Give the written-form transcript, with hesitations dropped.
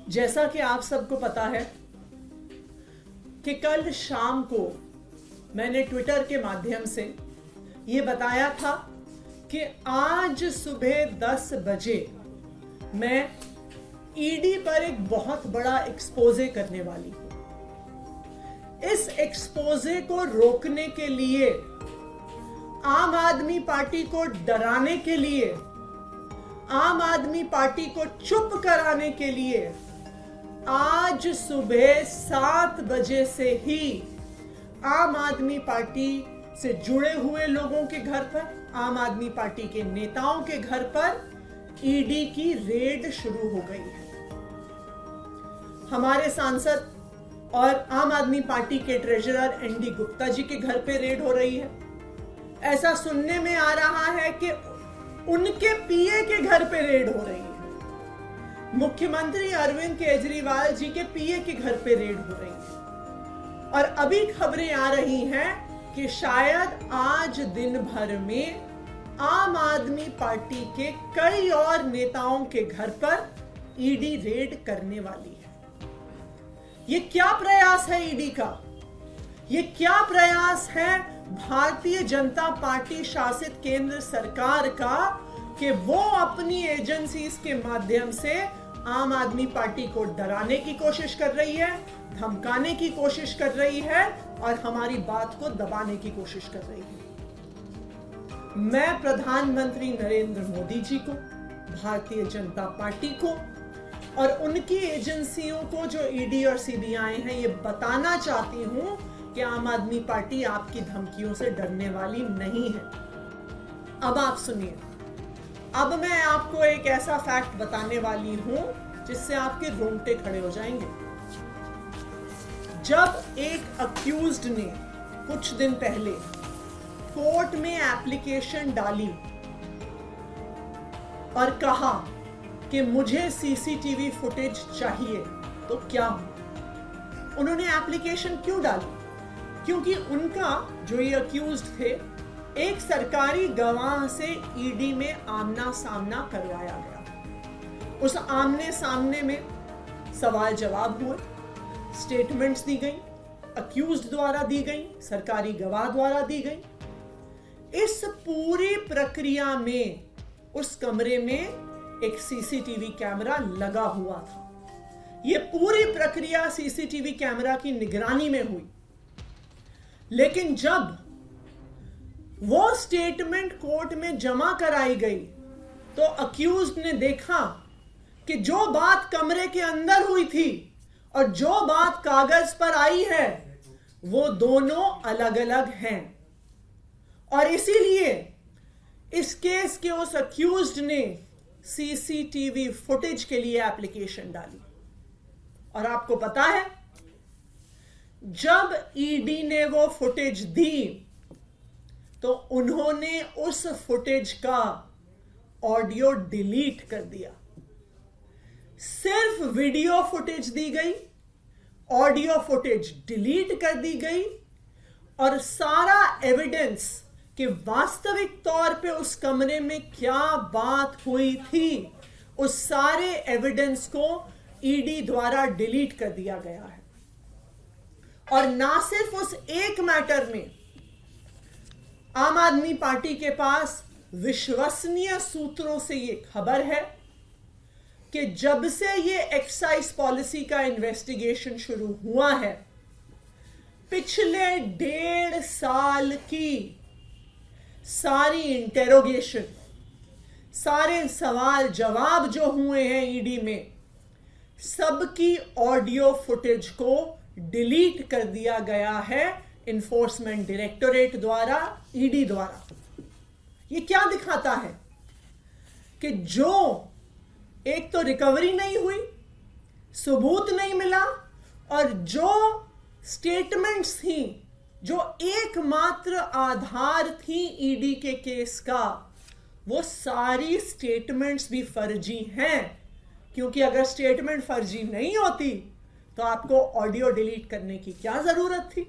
जैसा कि आप सबको पता है कि कल शाम को मैंने ट्विटर के माध्यम से ये बताया था कि आज सुबह 10 बजे मैं ईडी पर एक बहुत बड़ा एक्सपोजे करने वाली हूं। इस एक्सपोजे को रोकने के लिए, आम आदमी पार्टी को डराने के लिए, आम आदमी पार्टी को चुप कराने के लिए आज सुबह 7 बजे से ही आम आदमी पार्टी से जुड़े हुए लोगों के घर पर, आम आदमी पार्टी के नेताओं के घर पर ईडी की रेड शुरू हो गई है। हमारे सांसद और आम आदमी पार्टी के ट्रेजरर एनडी गुप्ता जी के घर पे रेड हो रही है। ऐसा सुनने में आ रहा है कि उनके पीए के घर पे रेड हो रही है। मुख्यमंत्री अरविंद केजरीवाल जी के पीए के घर पे रेड हो रही है। और अभी खबरें आ रही हैं कि शायद आज दिन भर में आम आदमी पार्टी के कई और नेताओं के घर पर ईडी रेड करने वाली है। ये क्या प्रयास है ईडी का? ये क्या प्रयास है भारतीय जनता पार्टी शासित केंद्र सरकार का कि वो अपनी एजेंसीज के माध्यम से आम आदमी पार्टी को डराने की कोशिश कर रही है, धमकाने की कोशिश कर रही है और हमारी बात को दबाने की कोशिश कर रही है। मैं प्रधानमंत्री नरेंद्र मोदी जी को, भारतीय जनता पार्टी को और उनकी एजेंसियों को जो ईडी और सीबीआई हैं, ये बताना चाहती हूं कि आम आदमी पार्टी आपकी धमकियों से डरने वाली नहीं है। अब आप सुनिए, अब मैं आपको एक ऐसा फैक्ट बताने वाली हूं जिससे आपके रोंगटे खड़े हो जाएंगे। जब एक अक्यूज्ड ने कुछ दिन पहले कोर्ट में एप्लीकेशन डाली और कहा कि मुझे सीसीटीवी फुटेज चाहिए, तो क्या हुआ? उन्होंने एप्लीकेशन क्यों डाली? क्योंकि उनका जो ये अक्यूज्ड थे, एक सरकारी गवाह से ईडी में आमना सामना करवाया गया। उस आमने सामने में सवाल जवाब हुए, स्टेटमेंट्स दी गई, अक्यूज्ड द्वारा दी गई, सरकारी गवाह द्वारा दी गई। इस पूरी प्रक्रिया में उस कमरे में एक सीसीटीवी कैमरा लगा हुआ था। यह पूरी प्रक्रिया सीसीटीवी कैमरा की निगरानी में हुई। लेकिन जब वो स्टेटमेंट कोर्ट में जमा कराई गई तो अक्यूज्ड ने देखा कि जो बात कमरे के अंदर हुई थी और जो बात कागज पर आई है वो दोनों अलग अलग हैं। और इसीलिए इस केस के उस अक्यूज्ड ने सीसीटीवी फुटेज के लिए एप्लीकेशन डाली। और आपको पता है, जब ईडी ने वो फुटेज दी तो उन्होंने उस फुटेज का ऑडियो डिलीट कर दिया। सिर्फ वीडियो फुटेज दी गई, ऑडियो फुटेज डिलीट कर दी गई और सारा एविडेंस कि वास्तविक तौर पे उस कमरे में क्या बात हुई थी, उस सारे एविडेंस को ईडी द्वारा डिलीट कर दिया गया है। और ना सिर्फ उस एक मैटर में, आम आदमी पार्टी के पास विश्वसनीय सूत्रों से यह खबर है कि जब से ये एक्साइज पॉलिसी का इन्वेस्टिगेशन शुरू हुआ है, पिछले 1.5 साल की सारी इंटेरोगेशन, सारे सवाल जवाब जो हुए हैं ईडी में, सबकी ऑडियो फुटेज को डिलीट कर दिया गया है इन्फोर्समेंट डायरेक्टोरेट द्वारा, ईडी द्वारा। ये क्या दिखाता है कि जो एक तो रिकवरी नहीं हुई, सबूत नहीं मिला, और जो स्टेटमेंट्स थी, जो एकमात्र आधार थी ईडी के केस का, वो सारी स्टेटमेंट्स भी फर्जी हैं। क्योंकि अगर स्टेटमेंट फर्जी नहीं होती तो आपको ऑडियो डिलीट करने की क्या जरूरत थी?